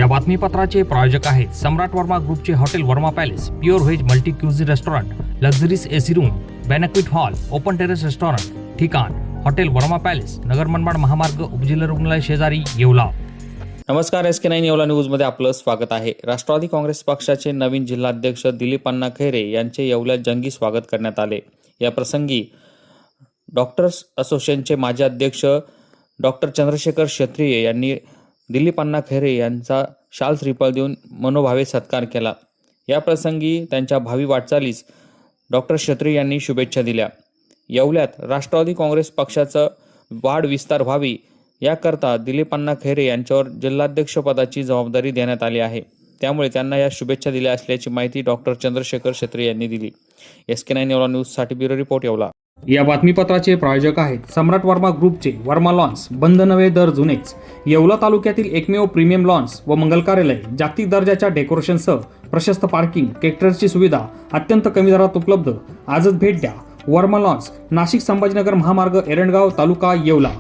या बातमीपत्राचे प्रायोजक आहेत सम्राट वर्मा ग्रुपचे hotel Verma palace, pure veg multi cuisine restaurant, luxuries AC room, banquet hall, open terrace restaurant, ठिकाण हॉटेल वर्मा पॅलेस, नगर मनमाड महामार्ग, उपजिल्हा रुग्णालय शेजारी, येवला। नमस्कार, SK9 येवला न्यूजमध्ये आपलं स्वागत आहे। राष्ट्रवादी काँग्रेस पक्षाचे नवीन जिल्हाध्यक्ष दिलीप अण्णा खैरे यांचे येवल्यात जंगी स्वागत करण्यात आले। या प्रसंगी डॉक्टर्स असोसिएशनचे माजी अध्यक्ष डॉक्टर चंद्रशेखर क्षत्रिय यांनी दिलीप अण्णा खैरे यांचा शाल श्रीफळ देऊन मनोभावे सत्कार केला। या प्रसंगी त्यांच्या भावी वाटचालीस डॉक्टर क्षत्रिय यांनी शुभेच्छा दिल्या। येवल्यात राष्ट्रवादी काँग्रेस पक्षाचा वाढ विस्तार व्हावी याकरता दिलीप अण्णा खैरे यांच्यावर जिल्हाध्यक्षपदाची जबाबदारी देण्यात आली आहे। त्यामुळे त्यांना या शुभेच्छा दिल्या असल्याची माहिती डॉक्टर चंद्रशेखर क्षत्रिय यांनी दिली। SK9 येवला न्यूजसाठी ब्युरो रिपोर्ट येवला। या बातमीपत्राचे प्रायोजक आहेत सम्राट वर्मा ग्रुपचे वर्मा लॉन्स, बंद नवे दर जुनेच, येवला तालुक्यातील एकमेव प्रीमियम लॉन्स व मंगल कार्यालय, जागतिक दर्जाच्या डेकोरेशनसह प्रशस्त पार्किंग, केटरर्सची सुविधा अत्यंत कमी दरात उपलब्ध। आजच भेट द्या वर्मा लॉन्स, नाशिक संभाजीनगर महामार्ग, एरंडगाव तालुका, येवला।